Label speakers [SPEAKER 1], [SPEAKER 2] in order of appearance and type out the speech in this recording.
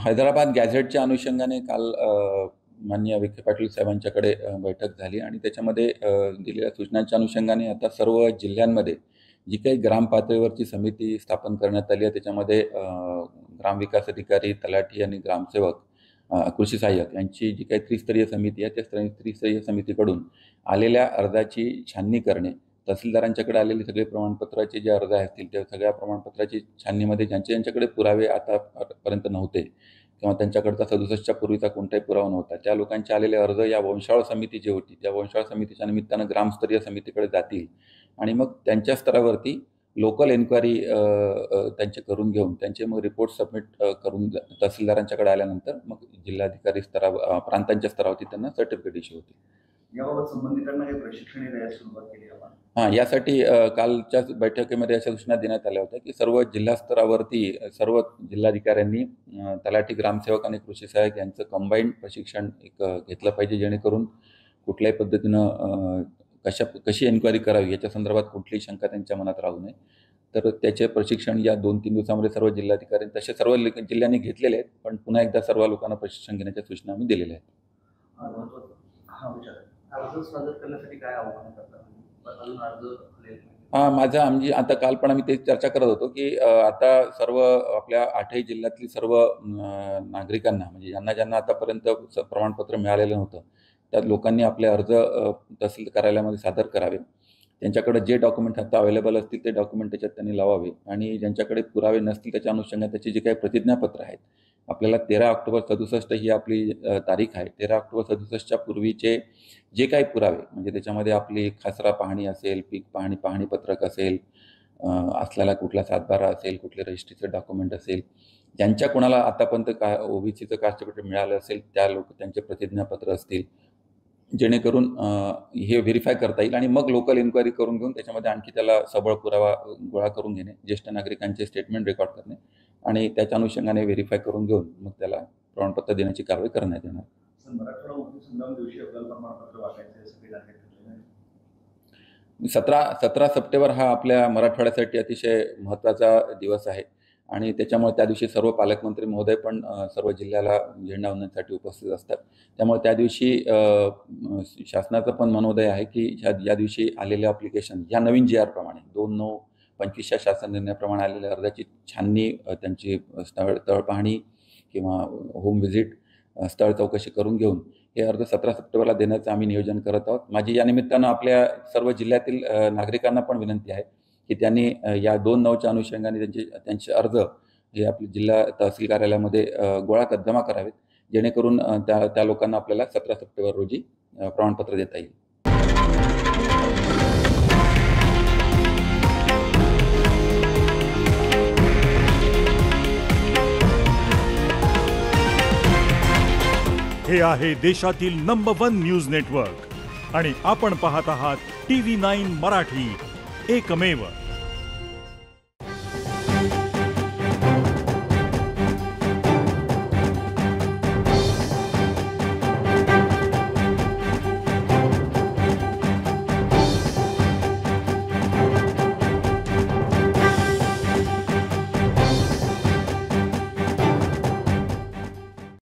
[SPEAKER 1] हैदराबाद गॅझेटच्या अनुषंगाने काल माननीय विखे पाटील साहेबांच्याकडे बैठक झाली आणि त्याच्यामध्ये दिलेल्या सूचनांच्या अनुषंगाने आता सर्व जिल्ह्यांमध्ये जी काही ग्राम पातळीवरची समिती स्थापन करण्यात आली आहे त्याच्यामध्ये ग्रामविकास अधिकारी, तलाठी आणि ग्रामसेवक, कृषी सहाय्यक यांची जी काही त्रिस्तरीय समिती आहे त्या त्रिस्तरीय समितीकडून आलेल्या अर्जाची छाननी करणे, तहसीलदारांच्याकडे आलेले सगळे प्रमाणपत्राचे जे अर्ज असतील त्या सगळ्या प्रमाणपत्राची छाननीमध्ये ज्यांच्याकडे पुरावे आतापर्यंत नव्हते किंवा त्यांच्याकडचा 67च्या पूर्वीचा कोणताही पुरावा नव्हता त्या लोकांचे आलेले अर्ज या वंशावळ समिती जी होती त्या वंशावळ समितीच्या निमित्तानं ग्रामस्तरीय समितीकडे जातील आणि मग त्यांच्या स्तरावरती लोकल एन्क्वायरी त्यांचे करून घेऊन त्यांचे मग रिपोर्ट सबमिट करून तहसीलदारांच्याकडे आल्यानंतर मग जिल्हाधिकारी प्रांतांच्या स्तरावरती त्यांना सर्टिफिकेट इश्यू होतील.
[SPEAKER 2] याबाबत संबंधितांना काही प्रशिक्षण द्यायला सुरुवात केली आपण?
[SPEAKER 1] हां, यासाठी कालच्याच बैठकीमध्ये अशा सूचना देण्यात आल्या होत्या की सर्व जिल्हा स्तरावरती सर्व जिल्हाधिकाऱ्यांनी तलाठी, ग्रामसेवक आणि कृषी सहाय्यक यांचं कंबाईंड प्रशिक्षण घेतलं पाहिजे, जेणेकरून कुठल्याही पद्धतीनं कशी एन्क्वायरी करावी याच्या संदर्भात कुठलीही शंका त्यांच्या मनात राहू नये. तर त्याचे प्रशिक्षण या 2-3 दिवसामध्ये सर्व जिल्हाधिकारी तसे सर्व जिल्ह्यांनी घेतलेले आहेत, पण पुन्हा एकदा सर्व लोकांना प्रशिक्षण घेण्याच्या सूचना आम्ही दिलेल्या आहेत. आमची आता काल पण आम्ही तेच चर्चा करत होतो की आता सर्व आपल्या 8ही जिल्ह्यातील सर्व नागरिकांना म्हणजे ज्यांना आतापर्यंत प्रमाणपत्र मिळालेलं नव्हतं त्या लोकांनी आपले अर्ज तहसील कार्यालयामध्ये सादर करावे. त्यांच्याकडे जे डॉक्युमेंट आता अवेलेबल असतील ते डॉक्युमेंट त्याच्यात त्यांनी लावावे आणि ज्यांच्याकडे पुरावे नसतील त्याच्या अनुषंगाने त्याची जी काही प्रतिज्ञापत्र आहेत आपल्याला 13 ऑक्टोबर 67 ही आपली तारीख आहे. 13 ऑक्टोबर 67च्या पूर्वीचे जे काही पुरावे म्हणजे त्याच्यामध्ये आपली खासरा पाहणी असेल, पीक पाहणी पत्रक असेल, असलेला कुठला सातबारा असेल, कुठले रजिस्ट्रीचं डॉक्युमेंट असेल, ज्यांच्या कोणाला आतापर्यंत ओबीसीचं कास्ट सर्टिफिकेट मिळालं असेल त्या त्यांचे प्रतिज्ञापत्र असतील, जेणेकरून हे व्हेरीफाय करता येईल आणि मग लोकल इन्क्वायरी करून घेऊन त्याच्यामध्ये आणखी त्याला सबळ पुरावा गोळा करून घेणे, ज्येष्ठ नागरिकांचे स्टेटमेंट रेकॉर्ड करणे आणि त्याच्या अनुषंगाने व्हेरीफाय करून घेऊन मग त्याला प्रमाणपत्र देण्याची कारवाई करण्यात येणार. 17 सप्टेंबर हा आपल्या मराठवाड्यासाठी अतिशय महत्त्वाचा दिवस आहे आणि त्याच्यामुळे त्या दिवशी सर्व पालकमंत्री महोदय पण सर्व जिल्ह्याला झेंडा वंदनासाठी उपस्थित असतात. त्यामुळे त्या दिवशी शासनाचं पण मनोदय आहे की या दिवशी आलेल्या ॲप्लिकेशन ह्या नवीन जी आर प्रमाणे 2/9/25च्या शासन निर्णयाप्रमाणे आलेल्या अर्जाची छाननी, त्यांची स्थळ पाहणी किंवा होम व्हिजिट, स्थळ चौकशी करून घेऊन हे अर्ज 17 सप्टेंबरला देण्याचं आम्ही नियोजन करत आहोत. माझी या निमित्तानं आपल्या सर्व जिल्ह्यातील नागरिकांना पण विनंती आहे की त्यांनी या 2/9च्या अनुषंगाने त्यांचे अर्ज हे आपल्या जिल्हा तहसील कार्यालयामध्ये जमा करावेत, जेणेकरून त्या लोकांना आपल्याला 17 सप्टेंबर रोजी प्रमाणपत्र देता येईल.
[SPEAKER 3] हे आहे देशातील नंबर 1 न्यूज नेटवर्क आणि आपण पाहत आहात TV9 मराठी, एकमेव.